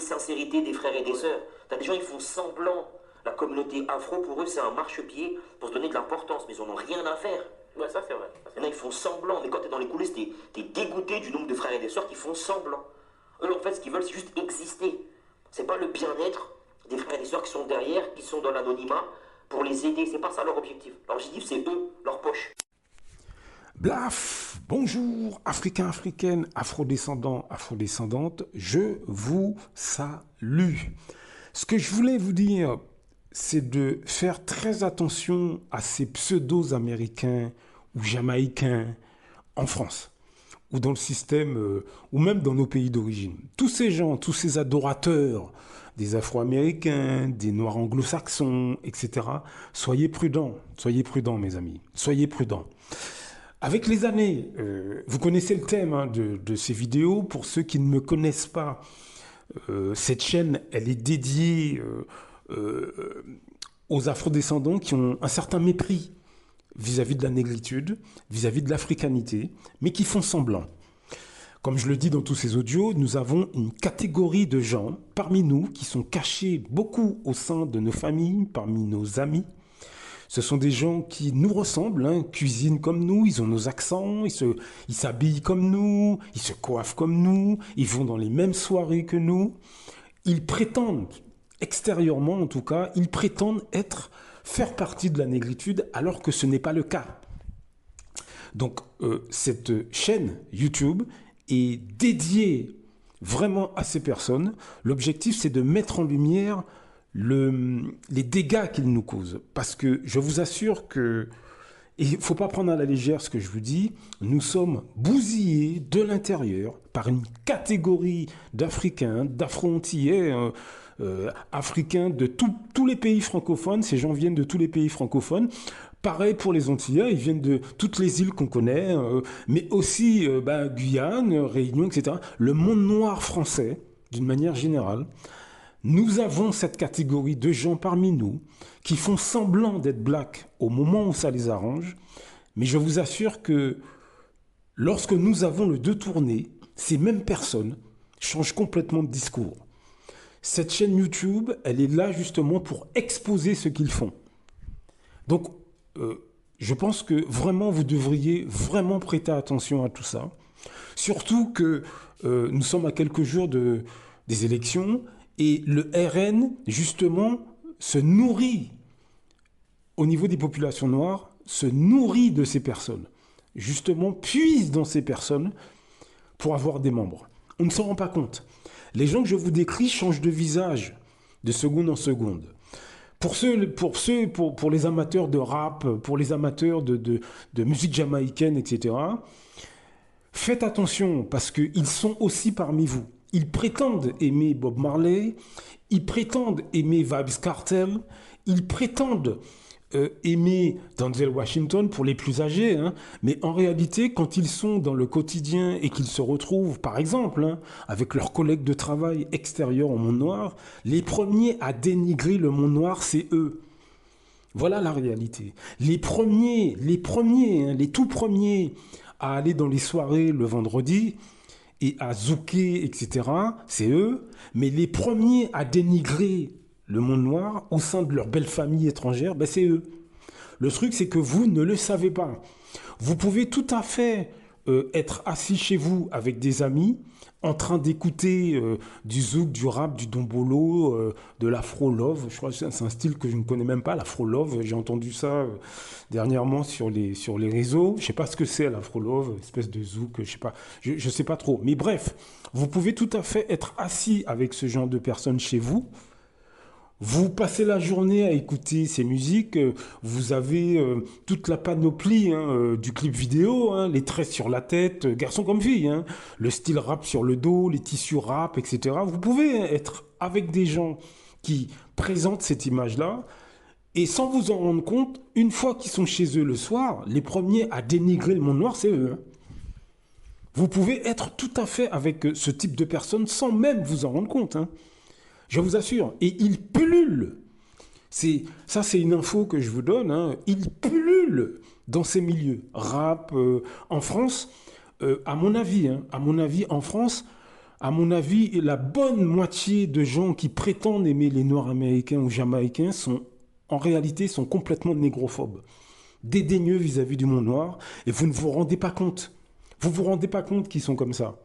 sincérité des frères et des sœurs. T'as des gens, ils font semblant. La communauté afro, pour eux, c'est un marchepied pour se donner de l'importance, mais ils en ont rien à faire. Ouais, ça c'est vrai. Il y en a, ils font semblant, mais quand t'es dans les coulisses, t'es dégoûté du nombre de frères et de sœurs qui font semblant. Eux, en fait, ce qu'ils veulent, c'est juste exister. C'est pas le bien-être des frères et des sœurs qui sont derrière, qui sont dans l'anonymat, pour les aider. C'est pas ça leur objectif. Leur objectif, c'est eux, leur poche. Blaf, bonjour, Africains, Africaines, Afrodescendants, Afrodescendantes, je vous salue. Ce que je voulais vous dire, c'est de faire très attention à ces pseudos américains ou jamaïcains en France, ou dans le système, ou même dans nos pays d'origine. Tous ces gens, tous ces adorateurs des Afro-Américains, des Noirs anglo-saxons, etc., soyez prudents, mes amis, soyez prudents. Avec les années, vous connaissez le thème de ces vidéos. Pour ceux qui ne me connaissent pas, cette chaîne, elle est dédiée aux afrodescendants qui ont un certain mépris vis-à-vis de la négritude, vis-à-vis de l'africanité, mais qui font semblant. Comme je le dis dans tous ces audios, nous avons une catégorie de gens parmi nous qui sont cachés beaucoup au sein de nos familles, parmi nos amis. Ce sont des gens qui nous ressemblent, cuisinent comme nous, ils ont nos accents, ils s'habillent comme nous, ils se coiffent comme nous, ils vont dans les mêmes soirées que nous. Ils prétendent, extérieurement en tout cas, ils prétendent faire partie de la négritude alors que ce n'est pas le cas. Donc cette chaîne YouTube est dédiée vraiment à ces personnes. L'objectif, c'est de mettre en lumière les dégâts qu'ils nous causent. Parce que je vous assure que, et il ne faut pas prendre à la légère ce que je vous dis, nous sommes bousillés de l'intérieur par une catégorie d'Africains, d'Afro-Antillais, Africains de tous les pays francophones. Ces gens viennent de tous les pays francophones. Pareil pour les Antillais, ils viennent de toutes les îles qu'on connaît, mais aussi Guyane, Réunion, etc. Le monde noir français, d'une manière générale. Nous avons cette catégorie de gens parmi nous qui font semblant d'être blacks au moment où ça les arrange. Mais je vous assure que lorsque nous avons le dos tourné, ces mêmes personnes changent complètement de discours. Cette chaîne YouTube, elle est là justement pour exposer ce qu'ils font. Donc, je pense que vraiment, vous devriez vraiment prêter attention à tout ça. Surtout que nous sommes à quelques jours des élections. Et le RN, justement, se nourrit, au niveau des populations noires, se nourrit de ces personnes. Justement, puise dans ces personnes pour avoir des membres. On ne s'en rend pas compte. Les gens que je vous décris changent de visage de seconde en seconde. Pour les amateurs de rap, pour les amateurs de musique jamaïcaine, etc., faites attention parce qu'ils sont aussi parmi vous. Ils prétendent aimer Bob Marley, ils prétendent aimer Vybz Kartel, ils prétendent aimer Denzel Washington pour les plus âgés, mais en réalité, quand ils sont dans le quotidien et qu'ils se retrouvent, par exemple, avec leurs collègues de travail extérieurs au monde noir, les premiers à dénigrer le monde noir, c'est eux. Voilà la réalité. Les tout premiers à aller dans les soirées le vendredi, et à zouker, etc., c'est eux. Mais les premiers à dénigrer le monde noir au sein de leur belle famille étrangère, c'est eux. Le truc, c'est que vous ne le savez pas. Vous pouvez tout à fait être assis chez vous avec des amis, en train d'écouter du zouk, du rap, du dombolo, de l'afro-love. Je crois que c'est un style que je ne connais même pas, l'afro-love. J'ai entendu ça dernièrement sur les réseaux. Je ne sais pas ce que c'est l'afro-love, espèce de zouk, je ne sais pas trop. Mais bref, vous pouvez tout à fait être assis avec ce genre de personnes chez vous. Vous passez la journée à écouter ces musiques, vous avez toute la panoplie du clip vidéo, les tresses sur la tête, garçon comme fille, le style rap sur le dos, les tissus rap, etc. Vous pouvez être avec des gens qui présentent cette image-là, et sans vous en rendre compte, une fois qu'ils sont chez eux le soir, les premiers à dénigrer le monde noir, c'est eux. Vous pouvez être tout à fait avec ce type de personnes sans même vous en rendre compte. Je vous assure. Et ils pullulent. Ça, c'est une info que je vous donne. Ils pullulent dans ces milieux. Rap, en France, à mon avis, en France, à mon avis, la bonne moitié de gens qui prétendent aimer les Noirs américains ou jamaïcains en réalité, sont complètement négrophobes, dédaigneux vis-à-vis du monde noir, et vous ne vous rendez pas compte. Vous ne vous rendez pas compte qu'ils sont comme ça.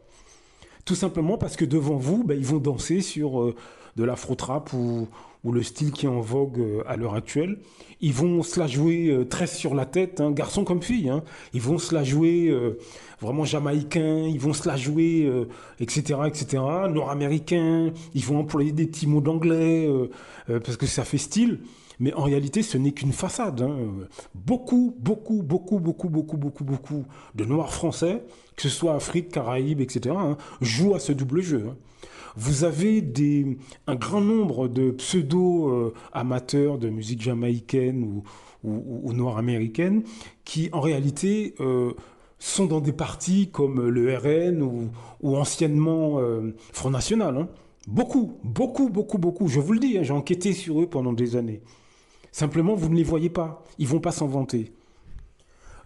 Tout simplement parce que devant vous, ils vont danser sur de l'afro-trap ou le style qui est en vogue à l'heure actuelle. Ils vont se la jouer tresse sur la tête, hein, garçon comme fille. Hein. Ils vont se la jouer vraiment jamaïcain, ils vont se la jouer, etc., etc., nord-américain. Ils vont employer des petits mots d'anglais parce que ça fait style. Mais en réalité, ce n'est qu'une façade. Hein. Beaucoup de Noirs français, que ce soit Afrique, Caraïbes, etc., hein, jouent à ce double jeu. Hein. Vous avez un grand nombre de pseudo-amateurs de musique jamaïcaine ou nord-américaine qui, en réalité, sont dans des partis comme le RN ou anciennement Front National. Hein. Beaucoup. Je vous le dis, hein, j'ai enquêté sur eux pendant des années. Simplement, vous ne les voyez pas. Ils ne vont pas s'en vanter.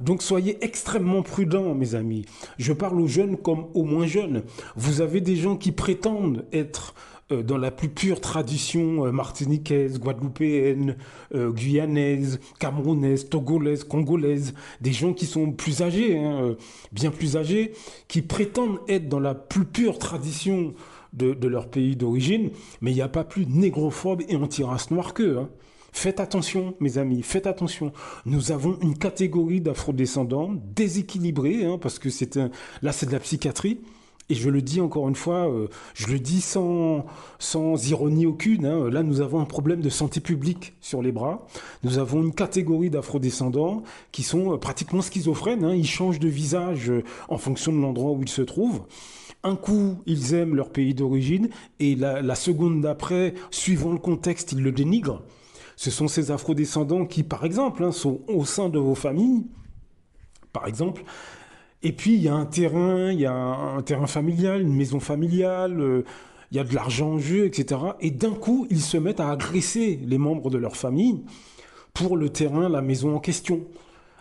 Donc soyez extrêmement prudents, mes amis. Je parle aux jeunes comme aux moins jeunes. Vous avez des gens qui prétendent être dans la plus pure tradition martiniquaise, guadeloupéenne, guyanaise, camerounaise, togolaise, congolaise. Des gens qui sont plus âgés, hein, bien plus âgés, qui prétendent être dans la plus pure tradition de leur pays d'origine. Mais il n'y a pas plus négrophobe et anti-race noire qu'eux. Hein. Faites attention, mes amis, faites attention. Nous avons une catégorie d'afrodescendants déséquilibrée, hein, parce que là, c'est de la psychiatrie. Et je le dis encore une fois, je le dis sans ironie aucune. Hein, là, nous avons un problème de santé publique sur les bras. Nous avons une catégorie d'afrodescendants qui sont pratiquement schizophrènes. Hein, ils changent de visage en fonction de l'endroit où ils se trouvent. Un coup, ils aiment leur pays d'origine, et la seconde d'après, suivant le contexte, ils le dénigrent. Ce sont ces afrodescendants qui, par exemple, hein, sont au sein de vos familles, par exemple. Et puis, il y a un terrain familial, une maison familiale, il y a de l'argent en jeu, etc. Et d'un coup, ils se mettent à agresser les membres de leur famille pour le terrain, la maison en question.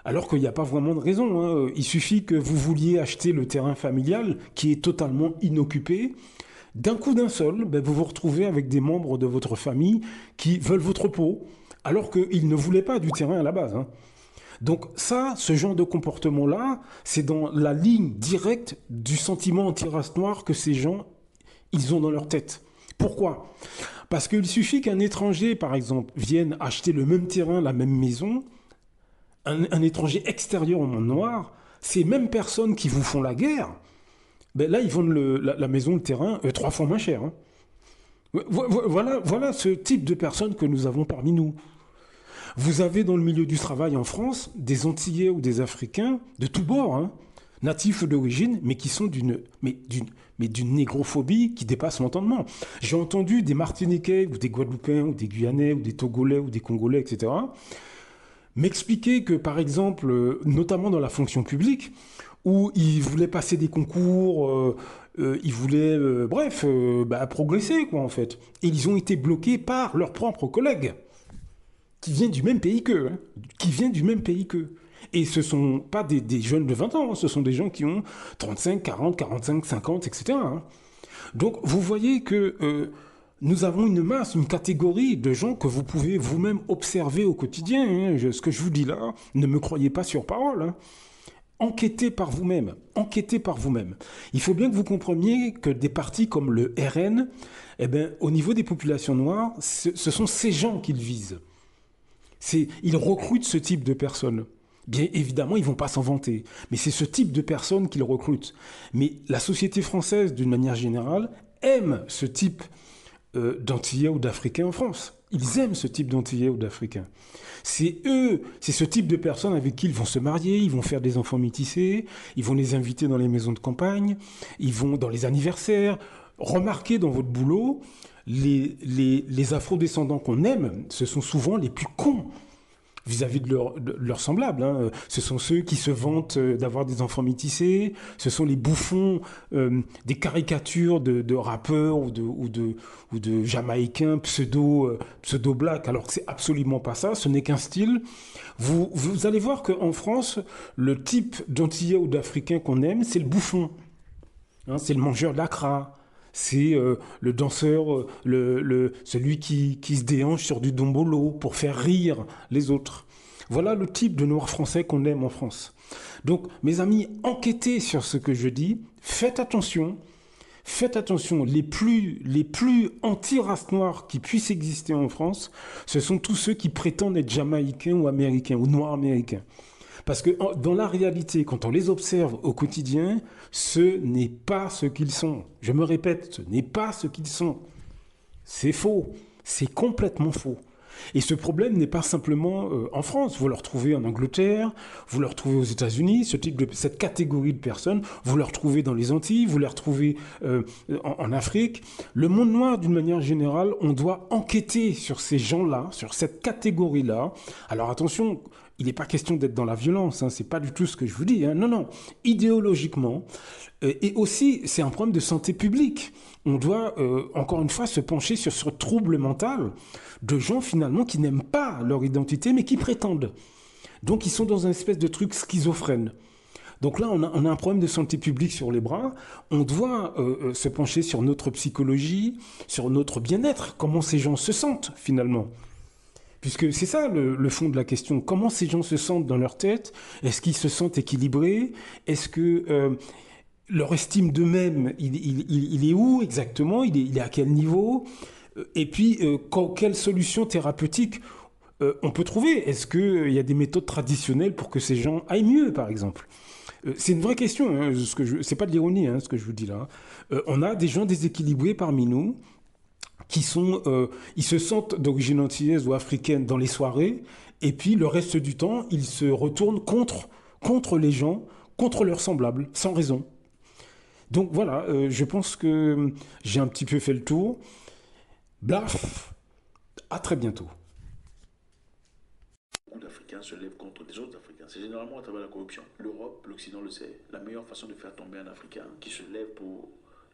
Alors qu'il n'y a pas vraiment de raison. Hein. Il suffit que vous vouliez acheter le terrain familial qui est totalement inoccupé. D'un coup d'un seul, vous vous retrouvez avec des membres de votre famille qui veulent votre peau, alors qu'ils ne voulaient pas du terrain à la base. Hein. Donc ça, ce genre de comportement-là, c'est dans la ligne directe du sentiment anti-race noire que ces gens, ils ont dans leur tête. Pourquoi ? Parce qu'il suffit qu'un étranger, par exemple, vienne acheter le même terrain, la même maison, un étranger extérieur au monde noir, ces mêmes personnes qui vous font la guerre, là, ils vendent la maison, le terrain, 3 fois moins cher. Hein. Voilà ce type de personnes que nous avons parmi nous. Vous avez dans le milieu du travail en France des Antillais ou des Africains de tous bords, hein, natifs d'origine, mais qui sont d'une négrophobie qui dépasse l'entendement. J'ai entendu des Martiniquais ou des Guadeloupéens ou des Guyanais ou des Togolais ou des Congolais, etc., m'expliquer que, par exemple, notamment dans la fonction publique, où ils voulaient passer des concours, ils voulaient, progresser, quoi, en fait. Et ils ont été bloqués par leurs propres collègues, qui viennent du même pays qu'eux. Et ce ne sont pas des jeunes de 20 ans, hein, ce sont des gens qui ont 35, 40, 45, 50, etc. Hein. Donc, vous voyez que nous avons une catégorie de gens que vous pouvez vous-même observer au quotidien. Hein. Ce que je vous dis là, ne me croyez pas sur parole. Hein. Enquêtez par vous-même. Il faut bien que vous compreniez que des partis comme le RN, au niveau des populations noires, ce sont ces gens qu'ils visent. Ils recrutent ce type de personnes. Bien évidemment, ils ne vont pas s'en vanter, mais c'est ce type de personnes qu'ils recrutent. Mais la société française, d'une manière générale, aime ce type d'Antillais ou d'Africains en France. Ils aiment ce type d'Antillais ou d'Africains. C'est ce type de personnes avec qui ils vont se marier, ils vont faire des enfants métissés, ils vont les inviter dans les maisons de campagne, ils vont dans les anniversaires. Remarquez dans votre boulot, les afro-descendants qu'on aime, ce sont souvent les plus cons vis-à-vis de leurs semblables. Hein. Ce sont ceux qui se vantent d'avoir des enfants métissés, ce sont les bouffons des caricatures de rappeurs ou de Jamaïcains pseudo-black, alors que c'est absolument pas ça, ce n'est qu'un style. Vous allez voir qu'en France, le type d'Antillais ou d'Africain qu'on aime, c'est le bouffon. Hein, c'est le mangeur d'acra. c'est le danseur, celui qui se déhanche sur du dombolo pour faire rire les autres. Voilà le type de noir français qu'on aime en France. Donc, mes amis, enquêtez sur ce que je dis, faites attention. Faites attention, les plus anti-race noire qui puissent exister en France, ce sont tous ceux qui prétendent être jamaïcains ou américains ou noirs américains. Parce que dans la réalité, quand on les observe au quotidien, ce n'est pas ce qu'ils sont. Je me répète, ce n'est pas ce qu'ils sont. C'est faux. C'est complètement faux. Et ce problème n'est pas simplement en France. Vous le retrouvez en Angleterre, vous le retrouvez aux États-Unis, cette catégorie de personnes, vous le retrouvez dans les Antilles, vous le retrouvez en Afrique. Le monde noir, d'une manière générale, on doit enquêter sur ces gens-là, sur cette catégorie-là. Alors attention, il n'est pas question d'être dans la violence, hein, c'est pas du tout ce que je vous dis. Hein. Non, non, idéologiquement. Et aussi, c'est un problème de santé publique. On doit, encore une fois, se pencher sur ce trouble mental de gens, finalement, qui n'aiment pas leur identité, mais qui prétendent. Donc, ils sont dans un espèce de truc schizophrène. Donc là, on a un problème de santé publique sur les bras. On doit se pencher sur notre psychologie, sur notre bien-être, comment ces gens se sentent, finalement. Puisque c'est ça le fond de la question. Comment ces gens se sentent dans leur tête? Est-ce qu'ils se sentent équilibrés? Est-ce que leur estime d'eux-mêmes, il est où exactement? Il est à quel niveau? Et puis, quelle solution thérapeutique on peut trouver? Est-ce qu'il y a des méthodes traditionnelles pour que ces gens aillent mieux, par exemple? C'est une vraie question, hein, c'est pas de l'ironie, hein, ce que je vous dis là. On a des gens déséquilibrés parmi nous ils se sentent d'origine antillaise ou africaine dans les soirées, et puis le reste du temps, ils se retournent contre les gens, contre leurs semblables, sans raison. Donc voilà, je pense que j'ai un petit peu fait le tour. Blaf, à très bientôt. Beaucoup d'Africains se lèvent contre des autres Africains. C'est généralement à travers la corruption. L'Europe, l'Occident le sait. La meilleure façon de faire tomber un Africain qui se lève pour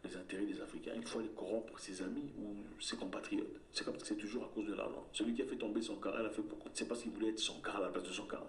les intérêts des Africains, il faut aller corrompre ses amis ou ses compatriotes. C'est comme ça, c'est toujours à cause de l'argent. Celui qui a fait tomber son car, elle a fait pourquoi? C'est parce qu'il voulait être son car à la place de son car.